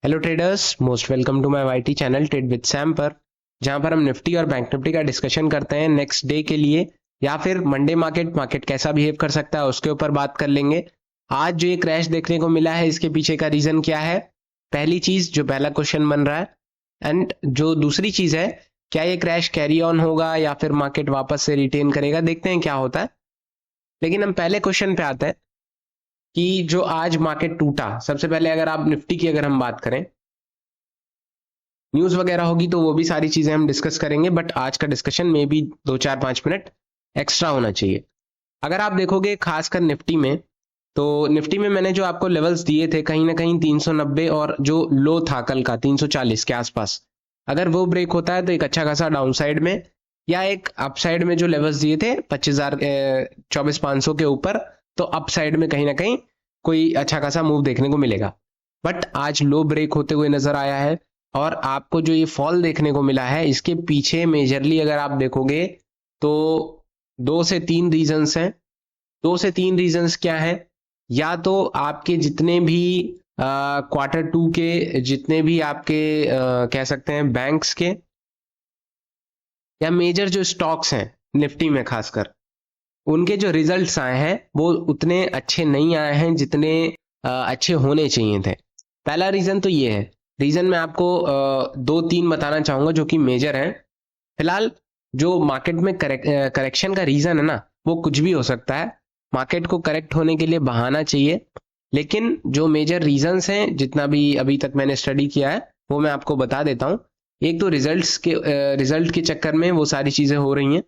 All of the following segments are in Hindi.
Hello traders, most welcome to my YT channel trade with Sam पर, जहां पर हम निफ्टी और बैंक निफ्टी का डिस्कशन करते हैं नेक्स्ट डे के लिए, या फिर मंडे मार्केट कैसा बिहेव कर सकता है उसके ऊपर बात कर लेंगे। आज जो ये क्रैश देखने को मिला है, इसके पीछे का रीजन क्या है, पहली चीज जो पहला क्वेश्चन बन रहा है। एंड जो दूसरी चीज है, क्या ये क्रैश कैरी ऑन होगा या फिर मार्केट वापस से रिटेन करेगा, देखते हैं क्या होता है। लेकिन हम पहले क्वेश्चन पे आते हैं कि जो आज मार्केट टूटा। सबसे पहले अगर आप निफ्टी की अगर हम बात करें, न्यूज वगैरह होगी तो वो भी सारी चीजें हम डिस्कस करेंगे, बट आज का डिस्कशन में भी 2 4 5 मिनट एक्स्ट्रा होना चाहिए। अगर आप देखोगे खासकर निफ्टी में, तो निफ्टी में मैंने जो आपको लेवल्स दिए थे, कहीं ना कहीं 390 और जो लो था कल का 340 के आसपास, अगर वो ब्रेक होता है तो एक अच्छा खासा डाउन साइड में या एक अपसाइड में जो लेवल्स दिए थे 25,000 24,500 के ऊपर, तो अपसाइड में कहीं ना कहीं कोई अच्छा खासा मूव देखने को मिलेगा। बट आज लो ब्रेक होते हुए नजर आया है, और आपको जो ये फॉल देखने को मिला है, इसके पीछे मेजरली अगर आप देखोगे तो 2 से 3 रीजंस हैं। 2 से 3 रीजंस क्या है, या तो आपके जितने भी Q2 के जितने भी आपके कह सकते हैं बैंक्स के या मेजर जो स्टॉक्स हैं निफ्टी में खासकर, उनके जो रिजल्ट्स आए हैं वो उतने अच्छे नहीं आए हैं जितने अच्छे होने चाहिए थे। पहला रीजन तो ये है। रीजन मैं आपको 2 3 बताना चाहूंगा जो कि मेजर हैं। फिलहाल जो मार्केट में करेक्शन का रीजन है ना, वो कुछ भी हो सकता है। मार्केट को करेक्ट होने के लिए बहाना चाहिए, लेकिन जो मेजर रीजंस हैं जितना भी अभी तक मैंने स्टडी किया है वो मैं आपको बता देता हूं। एक तो रिजल्ट के चक्कर में वो सारी चीजें हो रही हैं।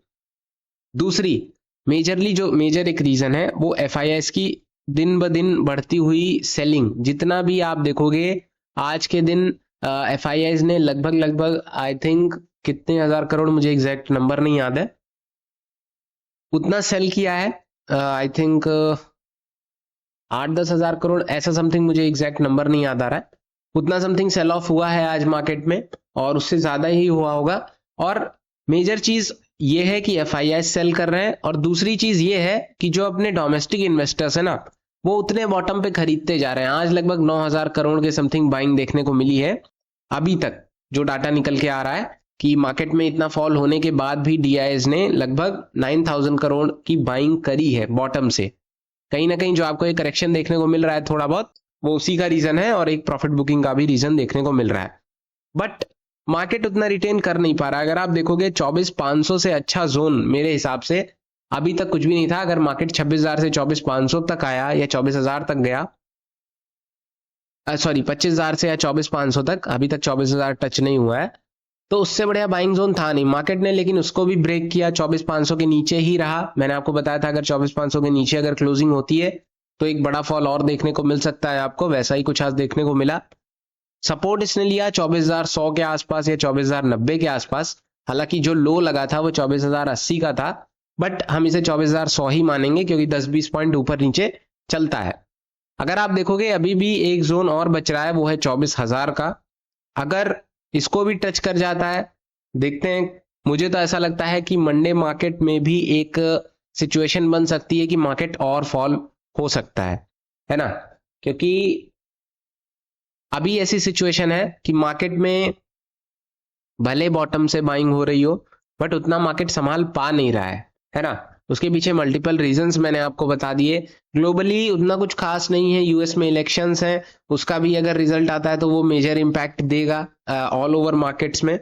दूसरी मेजरली जो मेजर एक रीजन है वो एफआईआईस की दिन ब दिन बढ़ती हुई सेलिंग। जितना भी आप देखोगे आज के दिन एफआईआईस ने लगभग लगभग आई थिंक कितने हजार करोड़, मुझे एग्जैक्ट नंबर नहीं याद है, उतना सेल किया है। आई थिंक 8 10 हजार करोड़ ऐसा समथिंग, मुझे एग्जैक्ट नंबर नहीं याद आ रहा है। उतना समथिंग सेल ऑफ हुआ है आज मार्केट में, और उससे ज्यादा ही हुआ होगा। और मेजर चीज ये है कि एफआईआई सेल कर रहे हैं, और दूसरी चीज ये है कि जो अपने डोमेस्टिक इन्वेस्टर्स है ना, वो उतने बॉटम पे खरीदते जा रहे हैं। आज लगभग 9,000 करोड़ के समथिंग बाइंग देखने को मिली है अभी तक, जो डाटा निकल के आ रहा है कि मार्केट में इतना फॉल होने के बाद भी डीआईएस ने लगभग 9,000 करोड़ की बाइंग करी है बॉटम से। कहीं ना कहीं जो आपको एक करेक्शन देखने को मिल रहा है थोड़ा बहुत, वो उसी का रीजन है, और एक प्रॉफिट बुकिंग का भी रीजन देखने को मिल रहा है। बट मार्केट उतना रिटेन कर नहीं पा रहा। अगर आप देखोगे 24,500 से अच्छा जोन मेरे हिसाब से अभी तक कुछ भी नहीं था। अगर मार्केट 26,000 से 24,500 तक आया या 24,000 तक गया, सॉरी 25,000 से या 24,500 तक, अभी तक 24,000 टच नहीं हुआ है, तो उससे बढ़िया बाइंग जोन था नहीं मार्केट ने। लेकिन उसको भी ब्रेक किया, 24,500 के नीचे ही रहा। मैंने आपको बताया था अगर 24,500 के नीचे अगर क्लोजिंग होती है तो एक बड़ा फॉल और देखने को मिल सकता है आपको, वैसा ही कुछ आज देखने को मिला। सपोर्ट इसने लिया 24,100 के आसपास या 24,090 के आसपास। हालांकि जो लो लगा था वो 24,080 का था, बट हम इसे 24,100 ही मानेंगे क्योंकि 10 20 पॉइंट ऊपर नीचे चलता है। अगर आप देखोगे अभी भी एक जोन और बच रहा है, वो है 24,000 का। अगर इसको भी टच कर जाता है, देखते हैं। मुझे तो ऐसा लगता है कि मंडे मार्केट में भी एक सिचुएशन बन सकती है कि मार्केट और फॉल हो सकता है ना, क्योंकि अभी ऐसी सिचुएशन है कि मार्केट में भले बॉटम से बाइंग हो रही हो, बट उतना मार्केट संभाल पा नहीं रहा है ना। उसके पीछे मल्टीपल रीजंस मैंने आपको बता दिए। ग्लोबली उतना कुछ खास नहीं है। यूएस में इलेक्शंस हैं, उसका भी अगर रिजल्ट आता है तो वो मेजर इम्पैक्ट देगा ऑल ओवर मार्केट्स में।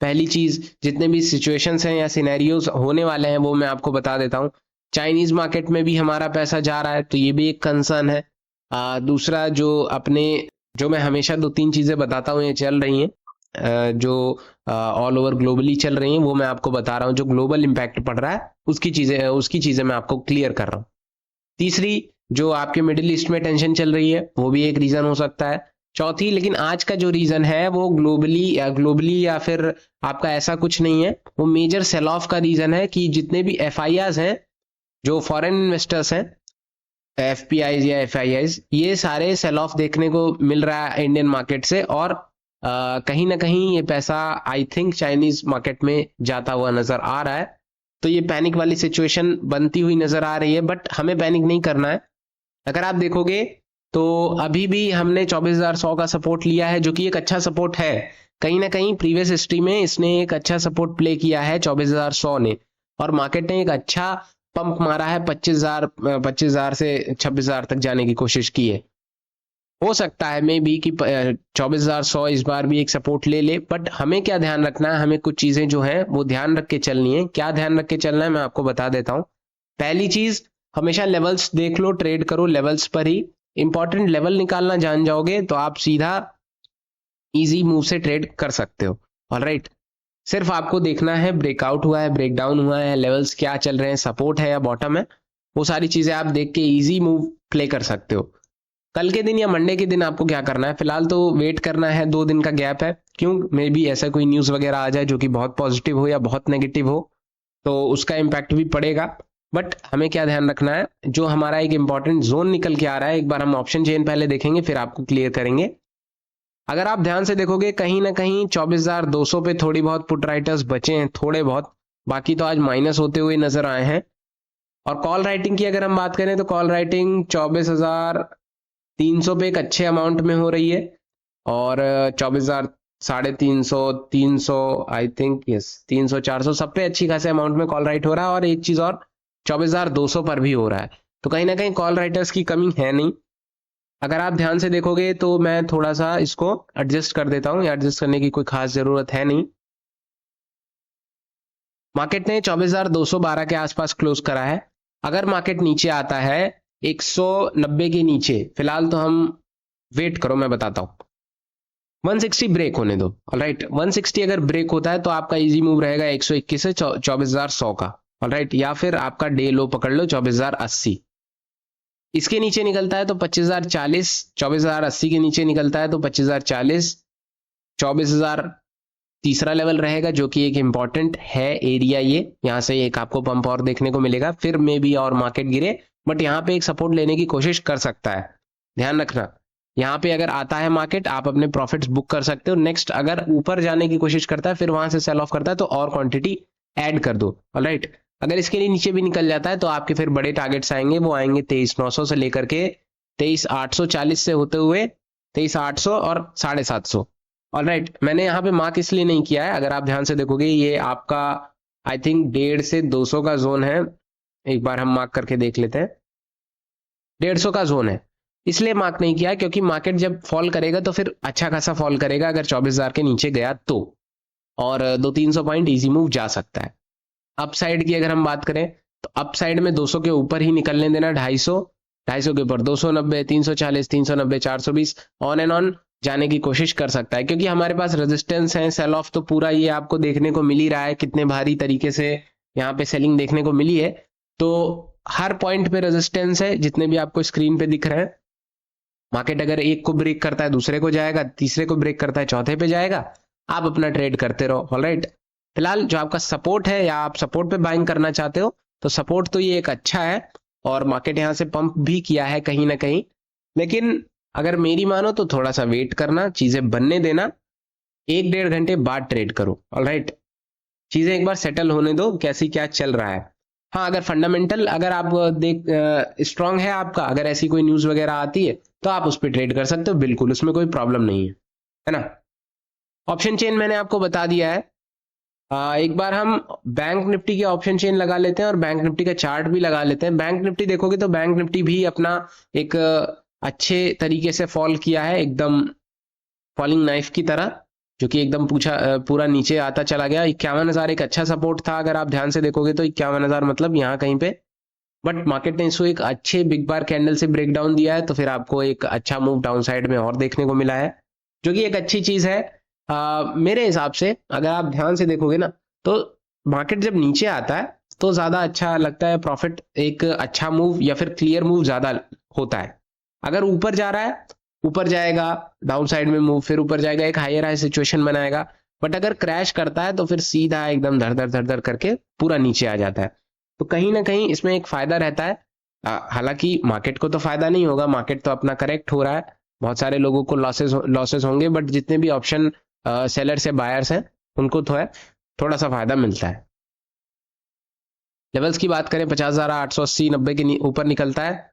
पहली चीज, जितने भी सिचुएशंस हैं या सिनेरियोज होने वाले हैं वो मैं आपको बता देता हूँ। चाइनीज मार्केट में भी हमारा पैसा जा रहा है, तो ये भी एक कंसर्न है। दूसरा जो मैं हमेशा 2 3 चीजें बताता हूँ, ये चल रही हैं जो ऑल ओवर ग्लोबली चल रही हैं, वो मैं आपको बता रहा हूँ। जो ग्लोबल इंपैक्ट पड़ रहा है उसकी चीजें मैं आपको क्लियर कर रहा हूँ। तीसरी, जो आपके मिडिल ईस्ट में टेंशन चल रही है, वो भी एक रीजन हो सकता है। चौथी, लेकिन आज का जो रीजन है वो ग्लोबली या फिर आपका ऐसा कुछ नहीं है, वो मेजर सेल ऑफ का रीजन है कि जितने भी एफआईआईज हैं, जो फॉरेन इन्वेस्टर्स हैं, एफपीआईज या एफआईआईज, ये सारे सेल ऑफ देखने को मिल रहा है इंडियन मार्केट से। और कहीं ना कहीं ये पैसा आई थिंक चाइनीज मार्केट में जाता हुआ नजर आ रहा है। तो ये पैनिक वाली सिचुएशन बनती हुई नजर आ रही है, बट हमें पैनिक नहीं करना है। अगर आप देखोगे तो अभी भी हमने 24,100 का सपोर्ट लिया है, जो कि एक अच्छा सपोर्ट है। कहीं ना कहीं प्रीवियस हिस्ट्री में इसने एक अच्छा सपोर्ट प्ले किया है 24,100 ने, और मार्केट ने एक अच्छा पंप मारा है 25,000 से 26,000 तक जाने की कोशिश की है। हो सकता है मे बी कि 24,100 इस बार भी एक सपोर्ट ले ले, बट हमें क्या ध्यान रखना है, हमें कुछ चीजें जो है वो ध्यान रख के चलनी है। क्या ध्यान रख के चलना है मैं आपको बता देता हूं। पहली चीज, हमेशा लेवल्स देख लो, ट्रेड करो लेवल्स पर ही। इंपॉर्टेंट लेवल निकालना जान जाओगे तो आप सीधा इजी मूव से ट्रेड कर सकते हो। ऑलराइट, सिर्फ आपको देखना है ब्रेकआउट हुआ है, ब्रेकडाउन हुआ है, लेवल्स क्या चल रहे हैं, सपोर्ट है या बॉटम है, वो सारी चीजें आप देख के इजी मूव प्ले कर सकते हो। कल के दिन या मंडे के दिन आपको क्या करना है, फिलहाल तो वेट करना है, 2 दिन का गैप है। क्यों, मे बी ऐसा कोई न्यूज वगैरह आ जाए जो कि बहुत पॉजिटिव हो या बहुत नेगेटिव हो, तो उसका इम्पैक्ट भी पड़ेगा। बट हमें क्या ध्यान रखना है, जो हमारा एक इंपॉर्टेंट जोन निकल के आ रहा है, एक बार हम ऑप्शन चेन पहले देखेंगे फिर आपको क्लियर करेंगे। अगर आप ध्यान से देखोगे कहीं ना कहीं 24,200 पे थोड़ी बहुत पुट राइटर्स बचे हैं, थोड़े बहुत, बाकी तो आज माइनस होते हुए नजर आए हैं। और कॉल राइटिंग की अगर हम बात करें तो कॉल राइटिंग 24,300 पे एक अच्छे अमाउंट में हो रही है, और 24,000, 350, 300, आई थिंक यस 300, 400 सब पे अच्छी खासे अमाउंट में कॉल राइट हो रहा है। और एक चीज और, 24,200 पर भी हो रहा है, तो कहीं ना कहीं कॉल राइटर्स की कमी है नहीं। अगर आप ध्यान से देखोगे तो मैं थोड़ा सा इसको एडजस्ट कर देता हूं, एडजस्ट करने की कोई खास जरूरत है नहीं। मार्केट ने 24,212 के आसपास क्लोज करा है। अगर मार्केट नीचे आता है 190 के नीचे, फिलहाल तो हम वेट करो, मैं बताता हूं, 160 ब्रेक होने दो। ऑलराइट, 160 अगर ब्रेक होता है तो आपका इजी मूव रहेगा 121 से 24,100 का। ऑलराइट, या फिर आपका डे लो पकड़ लो 24,080। इसके नीचे निकलता है तो 25,040, 24,080 के नीचे निकलता है तो 25,040, 24,000 तीसरा लेवल रहेगा, जो कि एक इंपॉर्टेंट है एरिया। ये यहां से एक आपको पंप और देखने को मिलेगा, फिर मे बी और मार्केट गिरे, बट यहाँ पे एक सपोर्ट लेने की कोशिश कर सकता है। ध्यान रखना, यहाँ पे अगर आता है मार्केट, आप अपने प्रॉफिट्स बुक कर सकते हो। नेक्स्ट अगर ऊपर जाने की कोशिश करता है, फिर वहां से सेल ऑफ करता है, तो और क्वांटिटी ऐड कर दो। ऑलराइट, अगर इसके लिए नीचे भी निकल जाता है तो आपके फिर बड़े टारगेट्स आएंगे, वो आएंगे 23,900 से लेकर के 23,840 से होते हुए 23,800 और 750। ऑलराइट, मैंने यहाँ पे मार्क इसलिए नहीं किया है, अगर आप ध्यान से देखोगे ये आपका आई थिंक 150 से 200 का जोन है। एक बार हम मार्क करके देख लेते हैं, 150 का जोन है। इसलिए मार्क नहीं किया क्योंकि मार्केट जब फॉल करेगा तो फिर अच्छा खासा फॉल करेगा, अगर 24,000 के नीचे गया तो, और 200-300 पॉइंट इजी मूव जा सकता है। अप साइड की अगर हम बात करें तो अप साइड में 200 के ऊपर ही निकलने देना, 250 के ऊपर 290, 340, 390, 420, ऑन एंड ऑन जाने की कोशिश कर सकता है, क्योंकि हमारे पास रेजिस्टेंस है। सेल ऑफ तो पूरा ये आपको देखने को मिल ही रहा है, कितने भारी तरीके से यहाँ पे सेलिंग देखने को मिली है। तो हर पॉइंट पे रेजिस्टेंस है, जितने भी आपको स्क्रीन पे दिख रहे हैं। मार्केट अगर एक को ब्रेक करता है दूसरे को जाएगा, तीसरे को ब्रेक करता है चौथे पे जाएगा, आप अपना ट्रेड करते रहो। ऑलराइट, फिलहाल जो आपका सपोर्ट है या आप सपोर्ट पे बाइंग करना चाहते हो, तो सपोर्ट तो ये एक अच्छा है, और मार्केट यहां से पंप भी किया है कहीं ना कहीं। लेकिन अगर मेरी मानो तो थोड़ा सा वेट करना, चीजें बनने देना, 1-1.5 घंटे बाद ट्रेड करो। ऑलराइट, चीजें एक बार सेटल होने दो, कैसी क्या चल रहा है। हाँ, अगर फंडामेंटल अगर आप देख स्ट्रांग है आपका, अगर ऐसी कोई न्यूज वगैरह आती है तो आप उस पर ट्रेड कर सकते हो, बिल्कुल उसमें कोई प्रॉब्लम नहीं है ना। ऑप्शन चेन मैंने आपको बता दिया है। एक बार हम बैंक निफ्टी के ऑप्शन चेन लगा लेते हैं और बैंक निफ्टी का चार्ट भी लगा लेते हैं। बैंक निफ्टी देखोगे तो बैंक निफ्टी भी अपना एक अच्छे तरीके से फॉल किया है, एकदम फॉलिंग नाइफ की तरह, जो कि एकदम पूरा नीचे आता चला गया। 51,000 एक अच्छा सपोर्ट था, अगर आप ध्यान से देखोगे तो 51,000 मतलब यहाँ कहीं पे, बट मार्केट ने इसको एक अच्छे बिग बार कैंडल से ब्रेक डाउन दिया है, तो फिर आपको एक अच्छा मूव डाउन साइड में और देखने को मिला है, जो कि एक अच्छी चीज है। मेरे हिसाब से अगर आप ध्यान से देखोगे ना, तो मार्केट जब नीचे आता है तो ज्यादा अच्छा लगता है, प्रॉफिट एक अच्छा मूव या फिर क्लियर मूव ज्यादा होता है। अगर ऊपर जा रहा है, ऊपर जाएगा डाउन साइड में मूव, फिर ऊपर जाएगा, एक हायर हाई सिचुएशन बनाएगा, बट अगर क्रैश करता है तो फिर सीधा एकदम धर धर धर धर करके पूरा नीचे आ जाता है। तो कहीं ना कहीं इसमें एक फायदा रहता है। हालांकि मार्केट को तो फायदा नहीं होगा, मार्केट तो अपना करेक्ट हो रहा है, बहुत सारे लोगों को लॉसेस होंगे, बट जितने भी ऑप्शन सेलर्स या बायर्स हैं उनको तो है थोड़ा सा फायदा मिलता है। लेवल्स की बात करें, 50,880, 90 के ऊपर निकलता है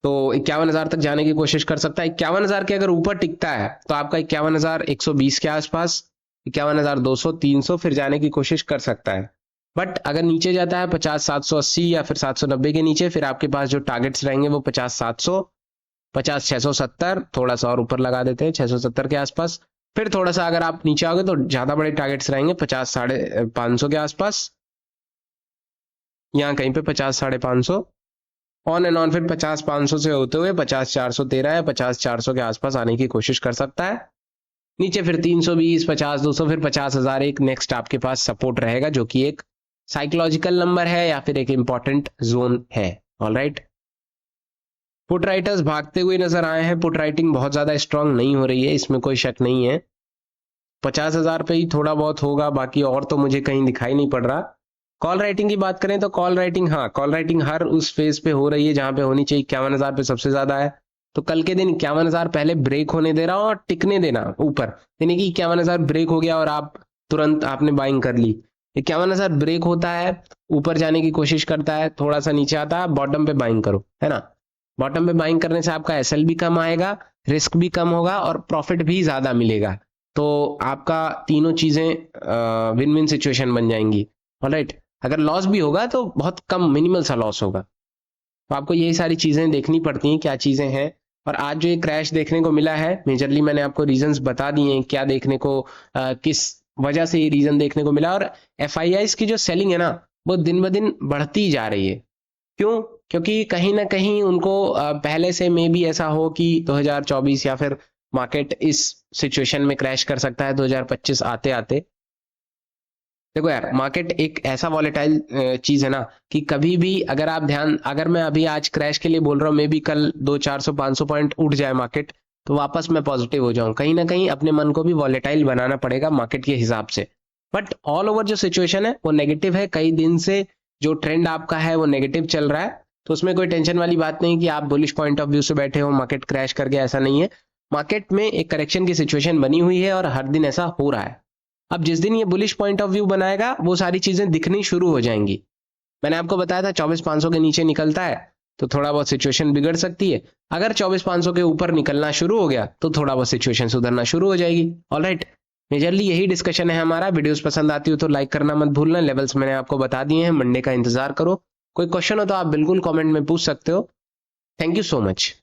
तो 51,000 तक जाने की कोशिश कर सकता है। 51,000 के अगर ऊपर टिकता है तो आपका 51,120 के आसपास, 51,200, 300 फिर जाने की कोशिश कर सकता है। बट अगर नीचे जाता है 50,780 या फिर 790 के नीचे, फिर आपके पास जो टारगेट्स रहेंगे वो 50,700, 50,670, थोड़ा सा और ऊपर लगा देते हैं 670 के आसपास। फिर थोड़ा सा अगर आप नीचे आओगे तो ज्यादा बड़े टारगेट्स रहेंगे 50,550 के आसपास, यहाँ कहीं पे 50,550, ऑन एंड ऑन फिर 50,500 से होते हुए 50,413 या 50,400 के आसपास आने की कोशिश कर सकता है। नीचे फिर 320, 50,200, फिर 50,000 एक नेक्स्ट आपके पास सपोर्ट रहेगा, जो कि एक साइकोलॉजिकल नंबर है या फिर एक इंपॉर्टेंट जोन है। ऑलराइट, पुट राइटर्स भागते हुए नजर आए हैं। पुट राइटिंग बहुत ज्यादा स्ट्रांग नहीं हो रही है, इसमें कोई शक नहीं है। 50,000 पे ही थोड़ा बहुत होगा, बाकी और तो मुझे कहीं दिखाई नहीं पड़ रहा। कॉल राइटिंग की बात करें तो कॉल राइटिंग, हाँ कॉल राइटिंग हर उस फेज पे हो रही है जहां पे होनी चाहिए। 51,000 पे सबसे ज्यादा है, तो कल के दिन 51,000 पहले ब्रेक होने दे रहा हूं और टिकने देना ऊपर, यानी कि 51,000 ब्रेक हो गया और आप तुरंत आपने बाइंग कर ली। 51,000 ब्रेक होता है, ऊपर जाने की कोशिश करता है, थोड़ा सा नीचे आता है, बॉटम पे बाइंग करो, है ना। बॉटम पे बाइंग करने से आपका एसएल भी कम आएगा, रिस्क भी कम होगा और प्रॉफिट भी ज्यादा मिलेगा। तो आपका तीनों चीजें विन विन सिचुएशन बन जाएंगी। ऑलराइट, अगर लॉस भी होगा तो बहुत कम, मिनिमल सा लॉस होगा। तो आपको यही सारी चीजें देखनी पड़ती हैं, क्या चीजें हैं। और आज जो ये क्रैश देखने को मिला है, मेजरली मैंने आपको रीजंस बता दिए हैं क्या देखने को, किस वजह से ये रीजन देखने को मिला। और एफआईआईस की जो सेलिंग है ना, वो दिन ब दिन बढ़ती जा रही है। क्यों? क्योंकि कहीं ना कहीं उनको पहले से मे भी ऐसा हो कि 2024 या फिर मार्केट इस सिचुएशन में क्रैश कर सकता है 2025 आते आते। देखो यार, मार्केट एक ऐसा वॉलेटाइल चीज है ना कि कभी भी अगर आप अगर मैं अभी आज क्रैश के लिए बोल रहा हूँ, मे बी कल 400-500 पॉइंट उठ जाए मार्केट, तो वापस मैं पॉजिटिव हो जाऊं। कहीं ना कहीं अपने मन को भी वॉलेटाइल बनाना पड़ेगा मार्केट के हिसाब से। बट ऑल ओवर जो सिचुएशन है वो नेगेटिव है, कई दिन से जो ट्रेंड आपका है वो नेगेटिव चल रहा है। तो उसमें कोई टेंशन वाली बात नहीं कि आप बुलिश पॉइंट ऑफ व्यू से बैठे हो, मार्केट क्रैश कर गया, ऐसा नहीं है। मार्केट में एक करेक्शन की सिचुएशन बनी हुई है और हर दिन ऐसा हो रहा है। अब जिस दिन ये बुलिश पॉइंट ऑफ व्यू बनाएगा वो सारी चीजें दिखनी शुरू हो जाएंगी। मैंने आपको बताया था 24,500 के नीचे निकलता है तो थोड़ा बहुत सिचुएशन बिगड़ सकती है। अगर 24,500 के ऊपर निकलना शुरू हो गया तो थोड़ा बहुत सिचुएशन सुधरना शुरू हो जाएगी। ऑलराइट, मेजरली यही डिस्कशन है हमारा। वीडियोस पसंद आती हो तो लाइक करना मत भूलना। लेवल्स मैंने आपको बता दिए हैं, मंडे का इंतजार करो। कोई क्वेश्चन हो तो आप बिल्कुल कॉमेंट में पूछ सकते हो। Thank you so much.